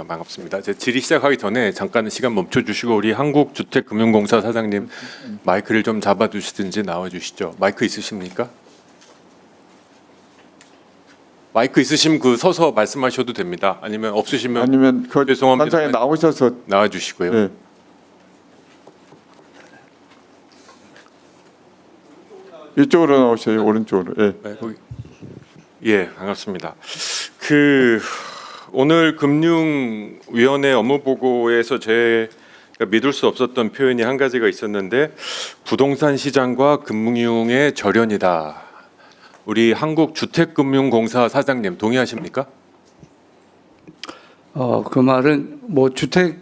반갑습니다. 제 질의 시작하기 전에 잠깐 시간 멈춰주시고 우리 한국주택금융공사 사장님 마이크를 좀 잡아주시든지 나와주시죠. 마이크 있으십니까? 마이크 있으시면 그 서서 말씀하셔도 됩니다. 아니면 없으시면 아니면 그 죄송합니다. 단장에 나오셔서 나와주시고요. 예. 이쪽으로 나오셔요. 오른쪽으로. 예. 네, 거기. 예, 반갑습니다. 오늘 금융위원회 업무보고에서 제가 믿을 수 없었던 표현이 한 가지가 있었는데 부동산 시장과 금융의 절연이다. 우리 한국주택금융공사 사장님 동의하십니까? 그 말은 뭐 주택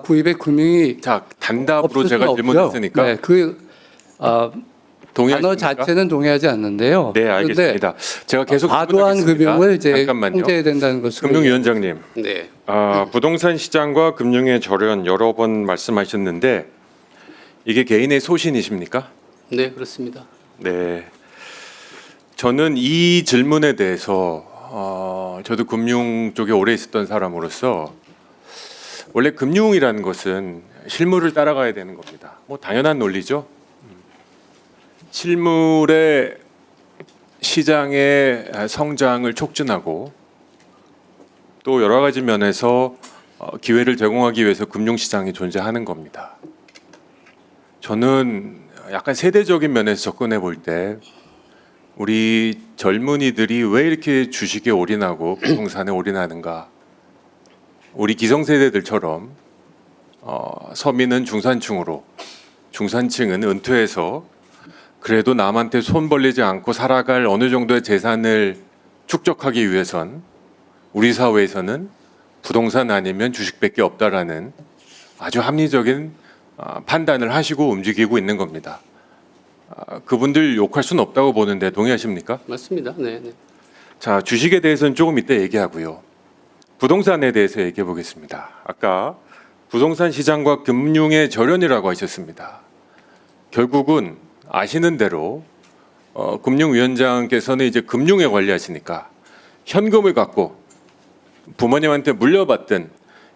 구입의 금융이 자, 단답으로 없을 제가 수는 질문했으니까 없고요. 네, 단어 동의하십니까? 자체는 동의하지 않는데요. 네, 알겠습니다. 제가 계속 과도한 질문하겠습니다. 금융을 이제 잠깐만요. 통제해야 된다는 것으로. 금융위원장님, 네, 부동산 시장과 금융의 절연 여러 번 말씀하셨는데 이게 개인의 소신이십니까? 네 그렇습니다. 네. 저는 이 질문에 대해서 저도 금융 쪽에 오래 있었던 사람으로서 원래 금융이라는 것은 실물을 따라가야 되는 겁니다. 뭐 당연한 논리죠. 실물의 시장의 성장을 촉진하고 또 여러 가지 면에서 기회를 제공하기 위해서 금융시장이 존재하는 겁니다. 저는 약간 세대적인 면에서 접근해 볼 때 우리 젊은이들이 왜 이렇게 주식에 올인하고 부동산에 올인하는가? 우리 기성세대들처럼 서민은 중산층으로, 중산층은 은퇴해서 그래도 남한테 손 벌리지 않고 살아갈 어느 정도의 재산을 축적하기 위해선 우리 사회에서는 부동산 아니면 주식밖에 없다라는 아주 합리적인 판단을 하시고 움직이고 있는 겁니다. 그분들 욕할 수는 없다고 보는데 동의하십니까? 맞습니다. 네, 네. 자, 주식에 대해서는 조금 이따 얘기하고요. 부동산에 대해서 얘기해 보겠습니다. 아까 부동산 시장과 금융의 절연이라고 하셨습니다. 결국은 아시는 대로 금융위원장께서는 이제 금융에 관리하시니까 현금을 갖고 부모님한테 물려받든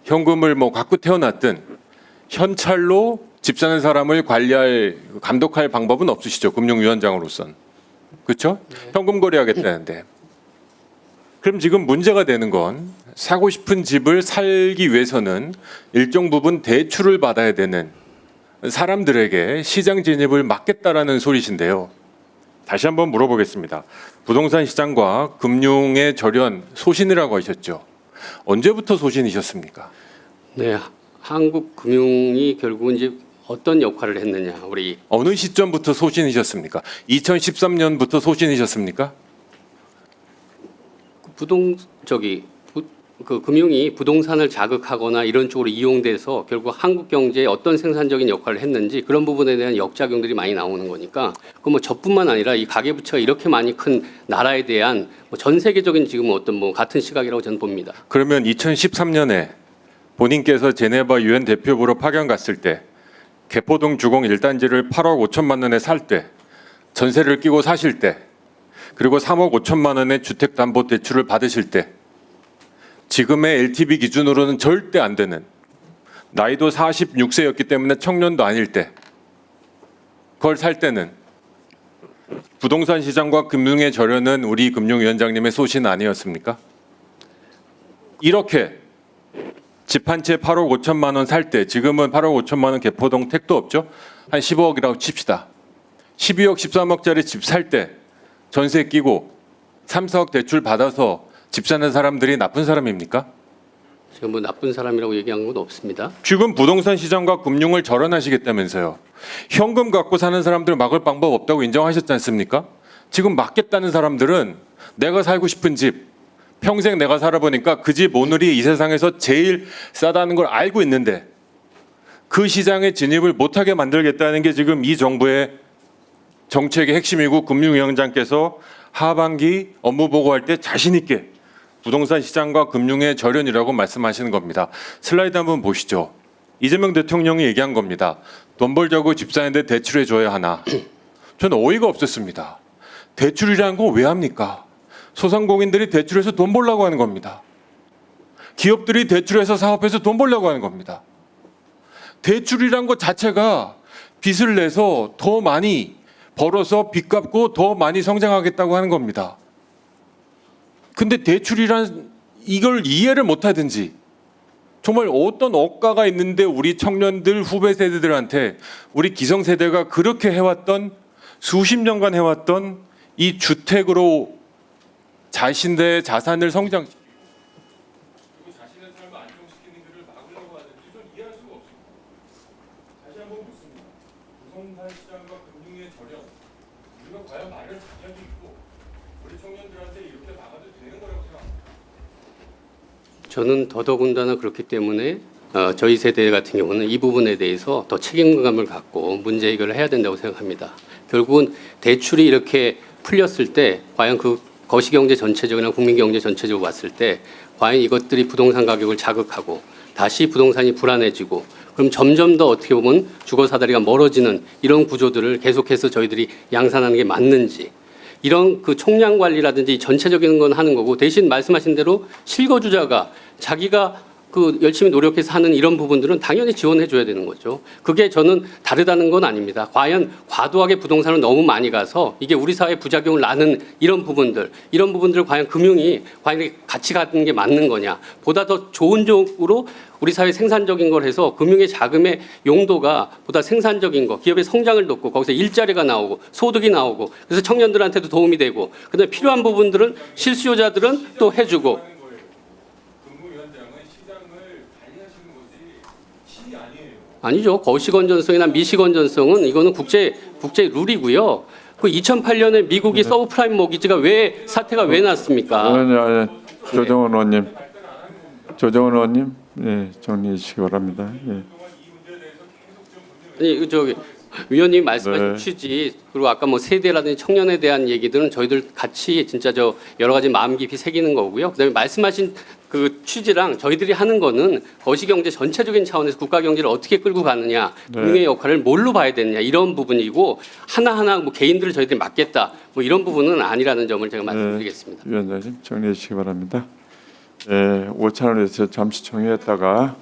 현금을 뭐 갖고 태어났든 현찰로 집 사는 사람을 관리할 감독할 방법은 없으시죠. 금융위원장으로선. 그렇죠? 현금 거래하겠다는데. 그럼 지금 문제가 되는 건 사고 싶은 집을 살기 위해서는 일정 부분 대출을 받아야 되는 사람들에게 시장 진입을 막겠다라는 소리신데요. 다시 한번 물어보겠습니다. 부동산 시장과 금융의 절연 소신이라고 하셨죠. 언제부터 소신이셨습니까? 네, 한국 금융이 결국은 이제 어떤 역할을 했느냐, 우리 어느 시점부터 소신이셨습니까? 2013년부터 소신이셨습니까? 그 금융이 부동산을 자극하거나 이런 쪽으로 이용돼서 결국 한국 경제에 어떤 생산적인 역할을 했는지 그런 부분에 대한 역작용들이 많이 나오는 거니까 그 뭐 저뿐만 아니라 이 가계부채가 이렇게 많이 큰 나라에 대한 뭐전 세계적인 지금 어떤 뭐 같은 시각이라고 저는 봅니다. 그러면 2013년에 본인께서 제네바 유엔 대표부로 파견 갔을 때 개포동 주공 1단지를 8억 5천만 원에 살 때 전세를 끼고 사실 때 그리고 3억 5천만 원의 주택담보대출을 받으실 때 지금의 LTV 기준으로는 절대 안 되는 나이도 46세였기 때문에 청년도 아닐 때 그걸 살 때는 부동산 시장과 금융의 절연은 우리 금융위원장님의 소신 아니었습니까? 이렇게 집 한 채 8억 5천만 원 살 때 지금은 8억 5천만 원 개포동 택도 없죠? 한 15억이라고 칩시다. 12억 13억짜리 집 살 때 전세 끼고 3, 4억 대출 받아서 집 사는 사람들이 나쁜 사람입니까? 제가 뭐 나쁜 사람이라고 얘기한 건 없습니다. 지금 부동산 시장과 금융을 절연하시겠다면서요. 현금 갖고 사는 사람들 막을 방법 없다고 인정하셨지 않습니까? 지금 막겠다는 사람들은 내가 살고 싶은 집, 평생 내가 살아보니까 그 집 오늘이 이 세상에서 제일 싸다는 걸 알고 있는데 그 시장에 진입을 못하게 만들겠다는 게 지금 이 정부의 정책의 핵심이고 금융위원장께서 하반기 업무 보고할 때 자신 있게 부동산 시장과 금융의 절연이라고 말씀하시는 겁니다. 슬라이드 한번 보시죠. 이재명 대통령이 얘기한 겁니다. 돈 벌자고 집 사는데 대출해 줘야 하나. 저는 어이가 없었습니다. 대출이라는 거 왜 합니까? 소상공인들이 대출해서 돈 벌려고 하는 겁니다. 기업들이 대출해서 사업해서 돈 벌려고 하는 겁니다. 대출이란 것 자체가 빚을 내서 더 많이 벌어서 빚 갚고 더 많이 성장하겠다고 하는 겁니다. 근데 대출이란 이걸 이해를 못 하든지 정말 어떤 억가가 있는데 우리 청년들 후배 세대들한테 우리 기성세대가 그렇게 해왔던 수십 년간 해왔던 이 주택으로 자신의 자산을 성장시키고 그리고 자신의 삶을 안정시키는 것을 막으려고 하는지 좀 이해할 수가 없습니다. 다시 한번 묻습니다. 부동산 시장과 금융의 저렴 우리가 과연 마련 자격이 있고 우리 청년들한테 이렇게 막아도 되는 거라고 생각합니다. 저는 더더군다나 그렇기 때문에 저희 세대 같은 경우는 이 부분에 대해서 더 책임감을 갖고 문제 해결을 해야 된다고 생각합니다. 결국은 대출이 이렇게 풀렸을 때 과연 그 거시경제 전체적이나 국민경제 전체적으로 봤을 때 과연 이것들이 부동산 가격을 자극하고 다시 부동산이 불안해지고 그럼 점점 더 어떻게 보면 주거 사다리가 멀어지는 이런 구조들을 계속해서 저희들이 양산하는 게 맞는지 이런 그 총량 관리라든지 전체적인 건 하는 거고 대신 말씀하신 대로 실거주자가 자기가 그 열심히 노력해서 하는 이런 부분들은 당연히 지원해 줘야 되는 거죠. 그게 저는 다르다는 건 아닙니다. 과연 과도하게 부동산을 너무 많이 가서 이게 우리 사회에 부작용을 낳는 이런 부분들을 과연 금융이 과연 이렇게 같이 가는 게 맞는 거냐. 보다 더 좋은 쪽으로 우리 사회 생산적인 걸 해서 금융의 자금의 용도가 보다 생산적인 거, 기업의 성장을 돕고 거기서 일자리가 나오고 소득이 나오고 그래서 청년들한테도 도움이 되고 그다음에 필요한 부분들은 실수요자들은 또 해주고 아니죠. 거시건전성이나 미시건전성은 이거는 국제 룰이고요. 그 2008년에 미국이 서브프라임 모기지가 사태가 왜 났습니까? 아니, 조정원 의원님, 예, 정리해 주시기 바랍니다. 예. 아니 저기 위원님 말씀하신 네. 취지 그리고 아까 뭐 세대라든지 청년에 대한 얘기들은 저희들 같이 진짜 저 여러 가지 마음 깊이 새기는 거고요. 그다음에 말씀하신 그 취지랑 저희들이 하는 거는 거시경제 전체적인 차원에서 국가 경제를 어떻게 끌고 가느냐, 네. 금융의 역할을 뭘로 봐야 되느냐 이런 부분이고 하나하나 뭐 개인들을 저희들이 맡겠다 뭐 이런 부분은 아니라는 점을 제가 말씀드리겠습니다. 위원장님 정리해 주시기 바랍니다. 예, 오찬을 해서 잠시 정리했다가